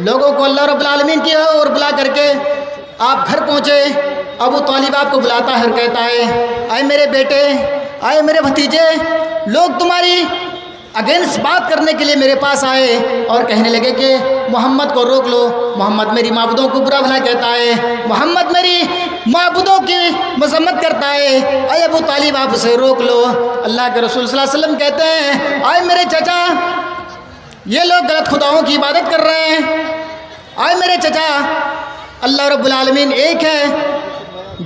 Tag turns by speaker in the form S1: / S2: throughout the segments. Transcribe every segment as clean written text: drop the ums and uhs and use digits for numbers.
S1: لوگوں کو اللہ رب العالمین کی اور بلا کر کے آپ گھر پہنچے۔ ابو طالب آپ کو بلاتا ہے اور کہتا ہے اے میرے بیٹے، اے میرے بھتیجے، لوگ تمہاری اگینسٹ بات کرنے کے لیے میرے پاس آئے اور کہنے لگے کہ محمد کو روک لو، محمد میری معبودوں کو برا بھلا کہتا ہے، محمد میری معبودوں کی مذمت کرتا ہے، اے ابو طالب آپ اسے روک لو۔ اللہ کے رسول صلی اللہ علیہ وسلم کہتے ہیں اے میرے چچا، یہ لوگ غلط خداؤں کی عبادت کر رہے ہیں۔ اے میرے چچا، اللہ رب العالمین ایک ہے،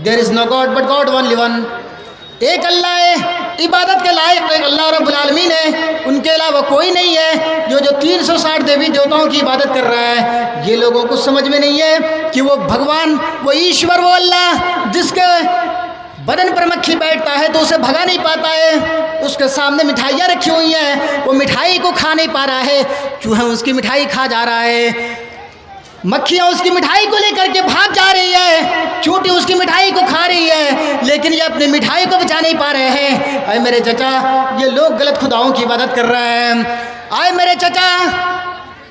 S1: there is no god but god only one, ایک اللہ ہے، عبادت کے لائق ایک اللہ رب العالمین ہے، ان کے علاوہ کوئی نہیں ہے۔ جو 360 دیوی دیوتاؤں کی عبادت کر رہا ہے، یہ لوگوں کو سمجھ میں نہیں ہے کہ وہ بھگوان، وہ ایشور، وہ اللہ جس کے بدن پر مکھی بیٹھتا ہے تو اسے بھگا نہیں پاتا ہے، اس کے سامنے مٹھائیاں رکھی ہوئی ہیں، وہ مٹھائی کو کھا نہیں پا رہا ہے، چوہا اس کی مٹھائی کھا جا رہا ہے، مکھیاں اس کی مٹھائی کو لے کر کے بھاگ جا رہی ہے، چونٹی اس کی مٹھائی کو کھا رہی ہے، لیکن یہ اپنی مٹھائی کو بچا نہیں پا رہے ہیں۔ اے میرے چچا، یہ لوگ غلط خداؤں کی عبادت کر رہے ہیں۔ اے میرے چچا،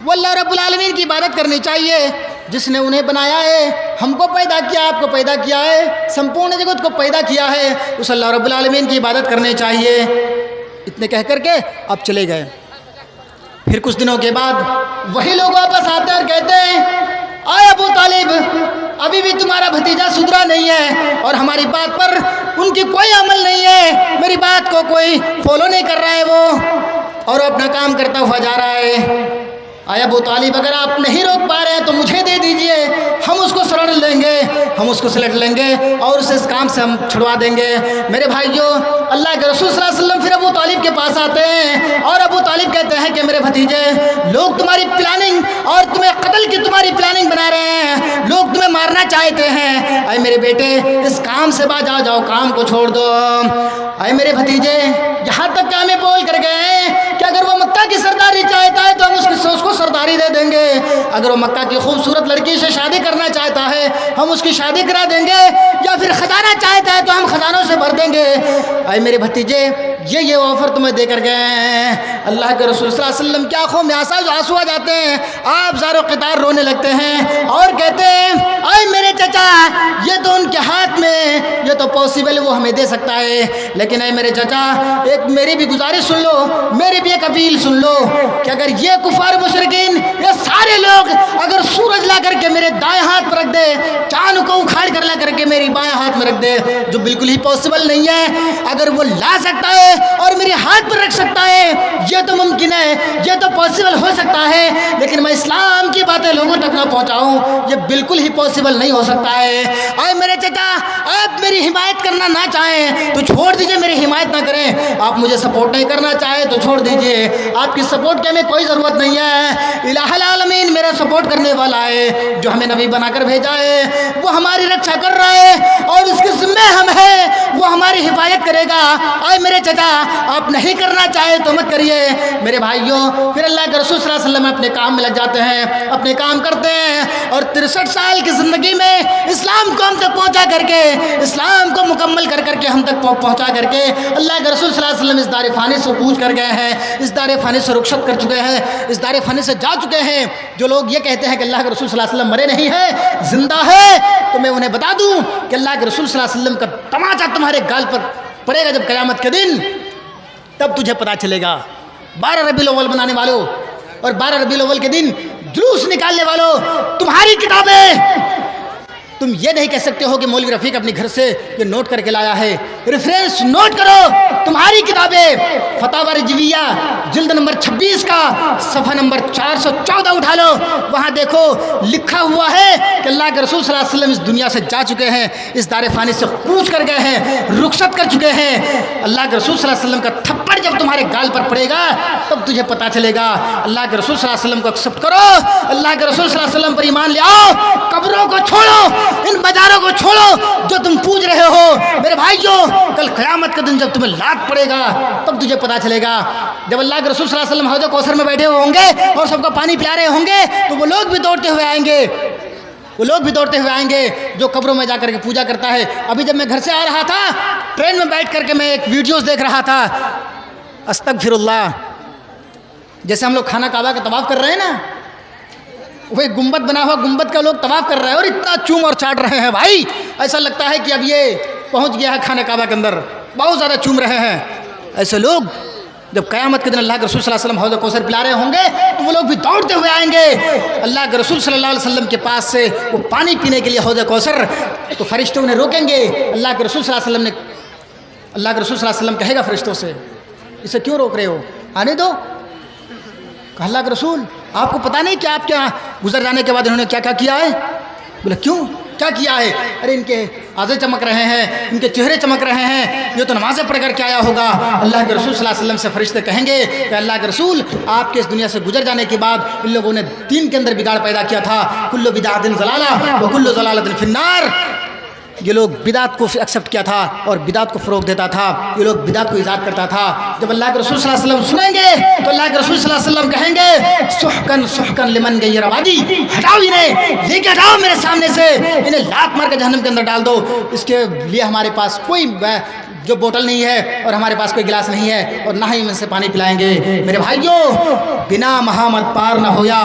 S1: وہ اللہ رب العالمین کی عبادت کرنی چاہیے جس نے انہیں بنایا ہے، ہم کو پیدا کیا، آپ کو پیدا کیا ہے، سمپورن جگت کو پیدا کیا ہے، اس اللہ رب العالمین کی عبادت کرنی چاہیے۔ اتنے کہہ کر کے آپ چلے گئے۔ پھر کچھ دنوں کے بعد وہی لوگ واپس آتے ہیں اور کہتے ہیں اے ابو طالب، ابھی بھی تمہارا بھتیجا سدھرا نہیں ہے اور ہماری بات پر ان کی کوئی عمل نہیں ہے، میری بات کو کوئی فالو نہیں کر رہا ہے وہ، اور اپنا کام کرتا ہوا جا رہا ہے۔ اے ابو طالب، اگر آپ نہیں روک پا رہے ہیں تو مجھے دے دیجئے، ہم اس کو سرڑ لیں گے، ہم اس کو سلٹ لیں گے اور اسے اس کام سے ہم چھڑوا دیں گے۔ میرے بھائیوں، اللہ کے رسول صلی اللہ علیہ وسلم پھر ابو طالب کے پاس آتے ہیں اور ابو طالب کہتے ہیں کہ میرے بھتیجے، لوگ تمہاری پلاننگ اور تمہیں قتل کی تمہاری پلاننگ بنا رہے ہیں، لوگ تمہیں مارنا چاہتے ہیں۔ اے میرے بیٹے، اس کام سے باز آ جاؤ، کام کو چھوڑ دو۔ اے میرے بھتیجے، یہاں تک کہ ہمیں بول کر گئے ہیں کہ اگر وہ مکہ کی سرداری چاہتا ہے تو ہم اس کو سرداری دے دیں گے، اگر وہ مکہ کی خوبصورت لڑکی سے شادی کرنا چاہتا ہے ہم اس کی شادی کرا دیں گے، یا پھر خزانہ چاہتا ہے تو ہم خزانوں سے بھر دیں گے۔ اے میرے بھتیجے، یہ آفر تمہیں دے کر گئے ہیں۔ اللہ کے رسول صلی اللہ علیہ وسلم کی آنکھوں میں آنسو آ جاتے ہیں، آپ زار و قطار رونے لگتے ہیں اور کہتے ہیں اے میرے چچا، یہ تو ان کے ہاتھ میں، یہ تو پاسبل ہے، وہ ہمیں دے سکتا ہے، لیکن اے میرے چچا، ایک میری بھی گزارش سن لو، میری بھی ایک اپیل سن لو کہ اگر یہ کفار مشرکین، یہ سارے لوگ اگر سورج لا کر کے میرے دائیں ہاتھ پر رکھ دے، چاند کو اکھاڑ کر لا کر کے میری بائیں ہاتھ میں رکھ دے، جو بالکل ہی پاسبل نہیں ہے، اگر وہ لا سکتا ہے اور میرے ہاتھ پر رکھ سکتا ہے، یہ تو ممکن ہے، یہ تو پاسبل ہو سکتا ہے، لیکن میں اسلام کی باتیں لوگوں تک نہ پہنچاؤں، یہ بالکل ہی پاسبل نہیں ہو سکتا ہے۔ اے میرے چچا، آپ میری حمایت کرنا نہ چاہیں تو چھوڑ دیجئے، میری حمایت نہ کریں، آپ مجھے سپورٹ نہیں کرنا چاہیں تو چھوڑ دیجئے، آپ کی سپورٹ کی ہمیں کوئی ضرورت نہیں ہے۔ الہ العالمین میرا سپورٹ کرنے والا ہے، جو ہمیں نبی بنا کر بھیجا ہے، وہ ہماری رکشا کر رہا ہے اور اس کے ذمہ ہم ہیں، وہ ہماری حفاظت کرے گا۔ اے میرے چچا، آپ نہیں کرنا چاہے تو مت کریے۔ میرے بھائیوں، پھر اللہ کے رسول صلی اللہ علیہ وسلم اپنے کام میں لگ جاتے ہیں، اپنے کام کرتے ہیں، اور 63 سال کی زندگی میں اسلام کو ہم تک پہنچا کر کے، اسلام کو مکمل کر کے ہم تک پہنچا کر کے، اللہ کے رسول صلی اللہ علیہ وسلم اس دار فانی سے کوچ کر گئے ہیں، اس دار فانی سے رخصت کر چکے ہیں، اس دار فانی سے جا چکے ہیں۔ جو لوگ یہ کہتے ہیں کہ اللہ کے رسول صلی اللہ علیہ وسلم مرے نہیں ہیں، زندہ ہے، تو میں انہیں بتا دوں کہ اللہ کے رسول صلی اللہ علیہ وسلم کا تماچا تمہارے گال پر پڑے گا جب قیامت کے دن، تب تجھے پتا چلے گا۔ 12 ربیع الاول بنانے والوں اور 12 ربیع الاول کے دن جلوس نکالنے والوں، تمہاری کتابیں، تم یہ نہیں کہہ سکتے ہو کہ مولوی رفیق اپنے گھر سے یہ نوٹ کر کے لایا ہے، ریفرنس نوٹ کرو، تمہاری کتابیں فتاوی رجویہ جلد نمبر 26 کا صفحہ نمبر 414 اٹھا لو، وہاں دیکھو لکھا ہوا ہے کہ اللہ کے رسول صلی اللہ علیہ وسلم اس دنیا سے جا چکے ہیں، اس دار فانی سے کوچ کر گئے ہیں، رخصت کر چکے ہیں۔ اللہ کے رسول صلی اللہ علیہ وسلم کا تھپڑ جب تمہارے گال پر پڑے گا تب تجھے پتا چلے گا۔ اللہ کے رسول صلی اللہ علیہ وسلم کو ایکسپٹ کرو، اللہ کے رسول صلی اللہ علیہ وسلم پر ایمان لے آؤ، قبروں کو چھوڑو، ان بازاروں کو چھوڑو جو تم پوج رہے ہو۔ میرے بھائیوں، کل قیامت کے دن جب تمہیں لات پڑے گا تب تجھے پتا چلے گا۔ جب اللہ کے رسول صلی اللہ علیہ وسلم حوض کوثر میں بیٹھے ہوئے ہوں گے اور سب کو پانی پلا رہے ہوں گے تو وہ لوگ بھی دوڑتے ہوئے آئیں گے، وہ لوگ بھی دوڑتے ہوئے آئیں گے جو قبروں میں جا کر کے پوجا کرتا ہے۔ ابھی جب میں گھر سے آ رہا تھا، ٹرین میں بیٹھ کر کے میں ایک ویڈیوز دیکھ رہا تھا، استغفر اللہ، جیسے ہم لوگ خانہ کعبہ کا طواف کر رہے ہیں نا، وہ ایک گنبد بنا ہوا، گنبد کا لوگ طواف کر رہے ہیں اور اتنا چوم اور چاٹ رہے ہیں بھائی، ایسا لگتا ہے کہ اب یہ پہنچ گیا ہے خانہ کعبہ کے اندر، بہت زیادہ چوم رہے ہیں۔ ایسے لوگ جب قیامت کے دن اللہ کے رسول صلی اللہ علیہ وسلم حوض کوثر پلا رہے ہوں گے تو وہ لوگ بھی دوڑتے ہوئے آئیں گے اللہ کے رسول صلی اللہ علیہ وسلم کے پاس سے وہ پانی پینے کے لیے حوض کوثر، تو فرشتے انہیں روکیں گے۔ اللہ کے رسول صلی اللہ علیہ وسلم کہے گا فرشتوں سے، اسے کیوں روک رہے ہو، آنے دو۔ کہ اللہ کے رسول آپ کو پتہ نہیں کہ آپ کیا گزر جانے کے بعد انہوں نے کیا کیا کیا ہے؟ بولا کیوں، کیا کیا ہے؟ ارے ان کے آزے چمک رہے ہیں، ان کے چہرے چمک رہے ہیں، یہ تو نمازیں پڑھ کر کے آیا ہوگا۔ اللہ کے رسول صلی اللہ علیہ وسلم سے فرشتے کہیں گے کہ اللہ کے رسول آپ کے اس دنیا سے گزر جانے کے بعد ان لوگوں نے دین کے اندر بگاڑ پیدا کیا تھا، کل بدعۃ ضلالہ وکل ضلالۃ فی النار۔ یہ لوگ بدعت کو ایکسیپٹ کیا تھا اور بدعت کو فروغ دیتا تھا، یہ لوگ بدعت کو ایجاد کرتا تھا۔ جب اللہ کے رسول صلی اللہ علیہ وسلم سنیں گے تو اللہ کے رسول صلی اللہ علیہ وسلم کہیں گے سحقن سحقن لمن غیر وادی، ہٹاؤ انہیں، لے کے ہٹاؤ میرے سامنے سے، انہیں لات مار کے جہنم کے اندر ڈال دو۔ اس کے لیے ہمارے پاس کوئی جو بوتل نہیں ہے اور ہمارے پاس کوئی گلاس نہیں ہے اور نہ ہی ان سے پانی پلائیں گے۔ میرے بھائیوں، بنا محمد پار نہ ہویا،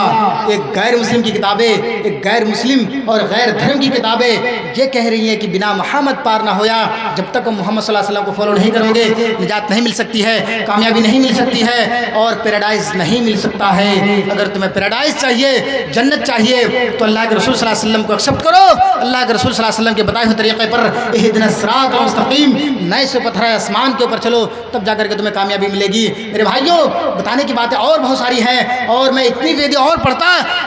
S1: ایک غیر مسلم کی کتابیں، ایک غیر مسلم اور غیر دھرم کی کتابیں یہ کہہ رہی ہیں کہ بنا محمد پار نہ ہویا، جب تک ہم محمد صلی اللہ علیہ وسلم کو فالو نہیں کرو گے نجات نہیں مل سکتی ہے، کامیابی نہیں مل سکتی ہے اور پیراڈائز نہیں مل سکتا ہے۔ اگر تمہیں پیراڈائز چاہیے، جنت چاہیے تو اللہ کے رسول صلی اللہ علیہ وسلم کو ایکسیپٹ کرو، اللہ کے رسول صلی اللہ علیہ وسلم کے بتائے ہوئے طریقے پر اہدنا الصراط المستقیم، نئے سے پتھر آسمان کے اوپر چلو، تب جا کر کے تمہیں کامیابی ملے گی۔ میرے بھائیوں، بتانے کی باتیں اور بہت ساری ہیں اور میں اتنی ویدیں اور پڑھتا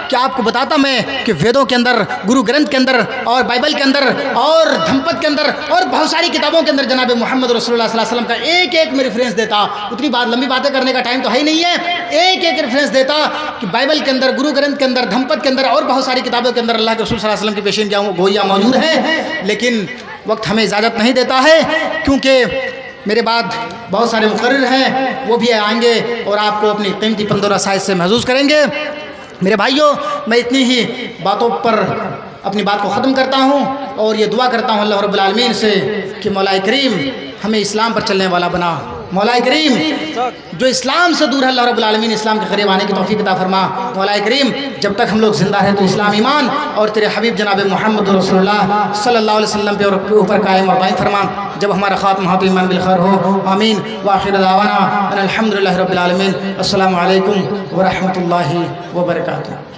S1: کہ آپ کو بتاتا میں کہ ویدوں کے اندر، گرو گرنتھ کے اندر اور بائبل کے اندر اور دھمپت کے اندر اور بہت ساری کتابوں کے اندر جناب محمد رسول اللہ صلی اللہ علیہ وسلم کا ایک ایک میں ریفرنس دیتا۔ اتنی لمبی باتیں کرنے کا ٹائم تو ہے ہی نہیں ہے، ایک ایک ریفرنس دیتا کہ بائبل کے اندر، گرو گرنتھ کے اندر، دھمپت کے اندر اور بہت ساری کتابوں کے اندر اللہ کے رسول صلی اللہ علیہ وسلم کی پیشین گوئیاں موجود ہیں، لیکن وقت ہمیں اجازت نہیں دیتا ہے کیونکہ میرے بعد بہت سارے مقرر ہیں، وہ بھی آئیں گے اور آپ کو اپنی قیمتی پند و رسائل سے محظوظ کریں گے۔ میرے بھائیوں، میں اتنی ہی باتوں پر اپنی بات کو ختم کرتا ہوں اور یہ دعا کرتا ہوں اللہ رب العالمین سے کہ مولا کریم ہمیں اسلام پر چلنے والا بنا۔ مولا کریم جو اسلام سے دور ہے اللہ رب العالمین اسلام کے قریب آنے کی توفیق عطا فرما۔ مولا کریم جب تک ہم لوگ زندہ ہیں تو اسلام، ایمان اور تیرے حبیب جناب محمد رسول اللہ صلی اللہ علیہ وسلم پہ اور اوپر قائم اور دائم فرما۔ جب ہمارا خاتمہ ہو تو ایمان بالخیر ہو، آمین۔ وآخر دعوانا ان الحمدللہ رب العالمین۔ السلام علیکم ورحمۃ اللہ وبرکاتہ۔